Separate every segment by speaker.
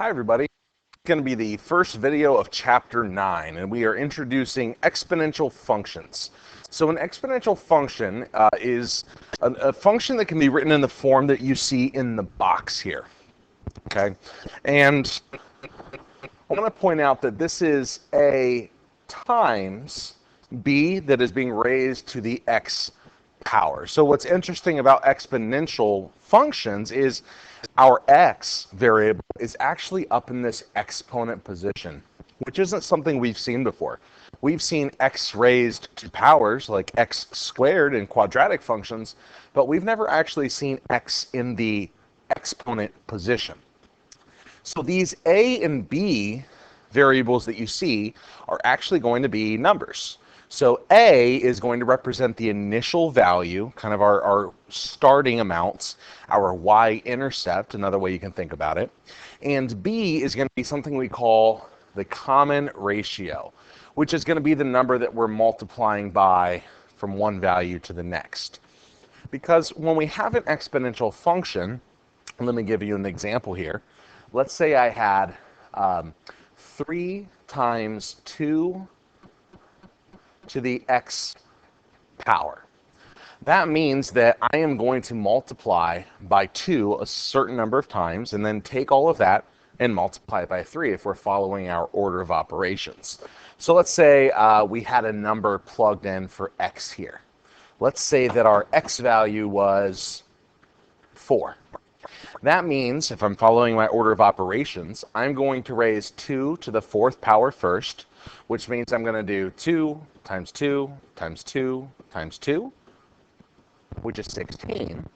Speaker 1: Hi everybody. It's going to be the first video of chapter 9, and we are introducing exponential functions. So an exponential function is a function that can be written in the form that you see in the box here. Okay, and I want to point out that this is a times b that is being raised to the x power. So what's interesting about exponential functions is our x variable is actually up in this exponent position, which isn't something we've seen before. We've seen x raised to powers like x squared in quadratic functions, but we've never actually seen x in the exponent position. So these a and b variables that you see are actually going to be numbers. So a is going to represent the initial value, kind of our starting amounts, our y-intercept, another way you can think about it. And b is going to be something we call the common ratio, which is going to be the number that we're multiplying by from one value to the next. Because when we have an exponential function, and let me give you an example here. Let's say I had 3 times 2 to the x power. That means that I am going to multiply by 2 a certain number of times and then take all of that and multiply it by 3 if we're following our order of operations. So let's say we had a number plugged in for x here. Let's say that our x value was 4. That means if I'm following my order of operations, I'm going to raise 2 to the 4th power first, which means I'm going to do 2 times 2 times 2 times 2, which is 16.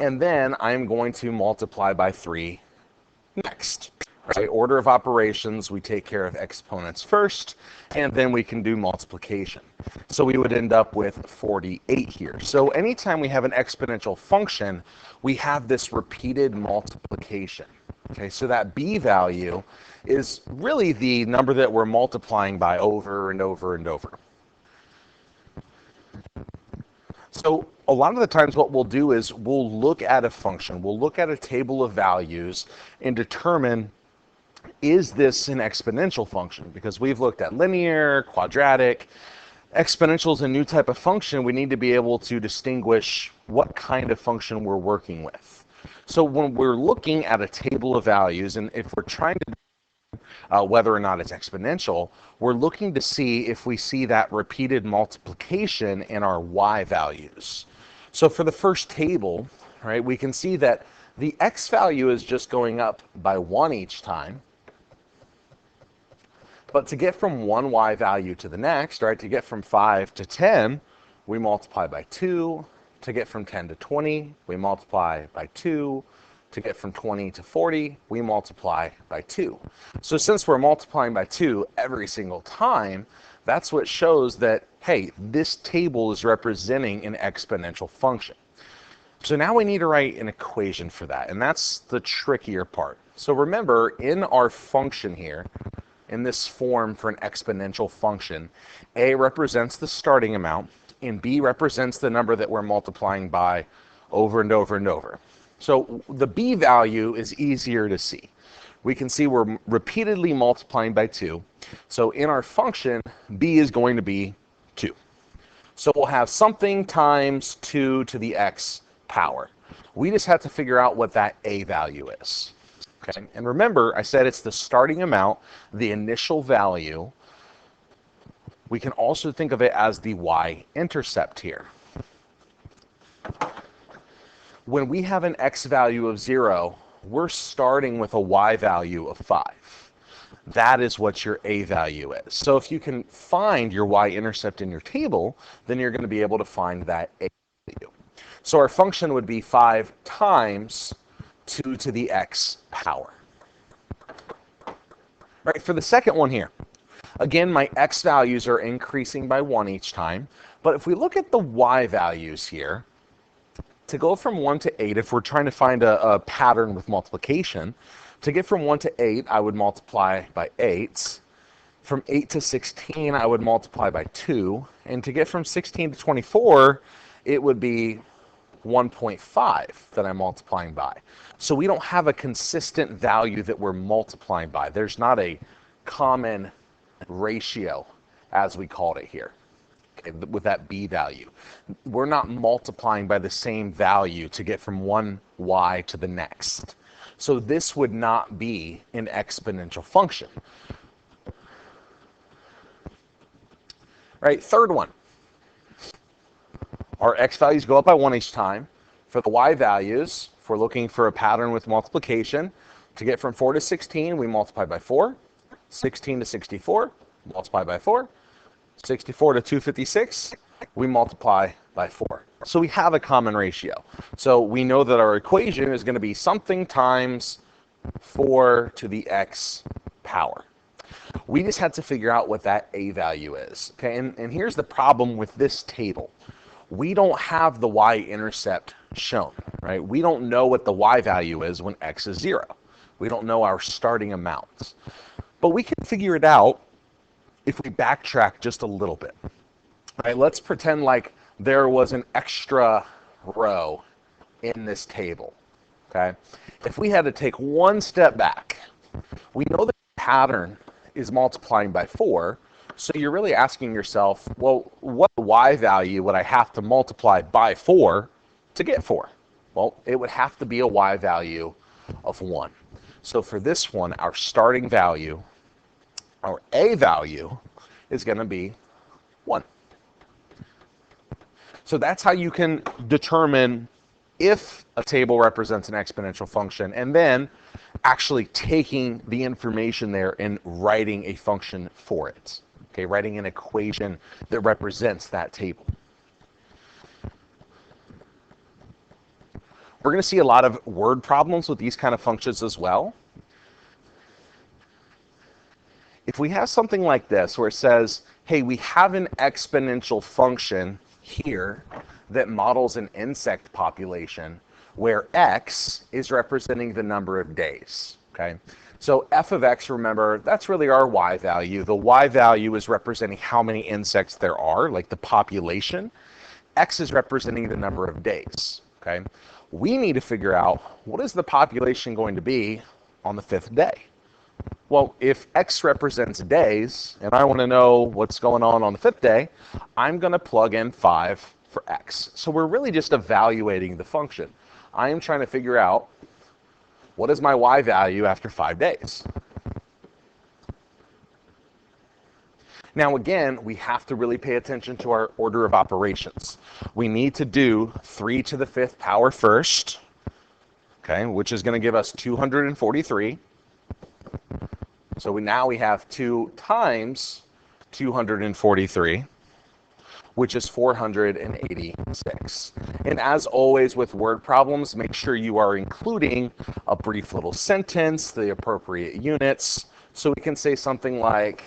Speaker 1: And then I'm going to multiply by 3 next. Right? Order of operations, we take care of exponents first, and then we can do multiplication. So we would end up with 48 here. So anytime we have an exponential function, we have this repeated multiplication. Okay, so that b value is really the number that we're multiplying by over and over and over. So a lot of the times what we'll do is we'll look at a function, we'll look at a table of values and determine, is this an exponential function? Because we've looked at linear, quadratic. Exponential is a new type of function. We need to be able to distinguish what kind of function we're working with. So when we're looking at a table of values, and if we're trying to whether or not it's exponential, we're looking to see if we see that repeated multiplication in our y values. So for the first table, right, we can see that the x value is just going up by 1 each time. But to get from one y value to the next, right, to get from 5 to 10, we multiply by 2. To get from 10 to 20, we multiply by 2. To get from 20 to 40, we multiply by 2. So since we're multiplying by 2 every single time, that's what shows that, hey, this table is representing an exponential function. So now we need to write an equation for that, and that's the trickier part. So remember, in our function here, in this form for an exponential function, a represents the starting amount, and b represents the number that we're multiplying by over and over and over. So the b value is easier to see. We can see we're repeatedly multiplying by 2. So in our function, b is going to be 2. So we'll have something times 2 to the x power. We just have to figure out what that a value is. Okay. And remember, I said it's the starting amount, the initial value. We can also think of it as the y-intercept here. When we have an x value of 0, we're starting with a y value of 5. That is what your a value is. So if you can find your y-intercept in your table, then you're going to be able to find that a value. So our function would be 5 times 2 to the x power. Right, for the second one here, again, my x values are increasing by 1 each time. But if we look at the y values here, to go from 1 to 8, if we're trying to find a pattern with multiplication, to get from 1 to 8, I would multiply by 8. From 8 to 16, I would multiply by 2. And to get from 16 to 24, it would be 1.5 that I'm multiplying by. So we don't have a consistent value that we're multiplying by. There's not a common ratio, as we called it here, okay, with that b value. We're not multiplying by the same value to get from one y to the next. So this would not be an exponential function. Right, third one. Our x values go up by 1 each time. For the y values, if we're looking for a pattern with multiplication, to get from 4 to 16, we multiply by 4. 16 to 64, multiply by 4. 64 to 256, we multiply by 4. So we have a common ratio. So we know that our equation is going to be something times 4 to the x power. We just had to figure out what that a value is. Okay, and here's the problem with this table. We don't have the y-intercept shown, right? We don't know what the y value is when x is 0. We don't know our starting amounts. But we can figure it out if we backtrack just a little bit. All right, let's pretend like there was an extra row in this table, okay? If we had to take one step back, we know the pattern is multiplying by 4, so you're really asking yourself, well, what y value would I have to multiply by 4 to get 4? Well, it would have to be a y value of 1. So for this one, our starting value, our a value, is going to be 1. So that's how you can determine if a table represents an exponential function, and then actually taking the information there and writing a function for it. Okay, writing an equation that represents that table. We're going to see a lot of word problems with these kind of functions as well. If we have something like this where it says, hey, we have an exponential function here that models an insect population where x is representing the number of days, okay? So f of x, remember, that's really our y value. The y value is representing how many insects there are, like the population. X is representing the number of days, okay? We need to figure out, what is the population going to be on the 5th day? Well, if x represents days, and I want to know what's going on the 5th day, I'm going to plug in 5 for x. So we're really just evaluating the function. I am trying to figure out, what is my y value after 5 days? Now again, we have to really pay attention to our order of operations. We need to do 3 to the 5th power first, okay, which is going to give us 243. So now we have 2 times 243, which is 486. And as always with word problems, make sure you are including a brief little sentence, the appropriate units. So we can say something like,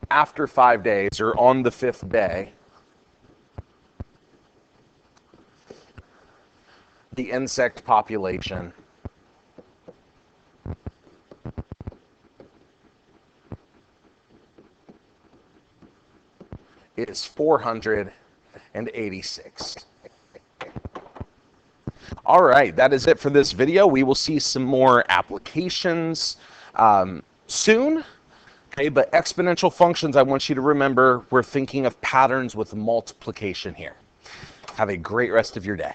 Speaker 1: after 5 days, or on the 5th day, the insect population is 486. All right, that is it for this video. We will see some more applications soon. Okay, but exponential functions, I want you to remember, we're thinking of patterns with multiplication here. Have a great rest of your day.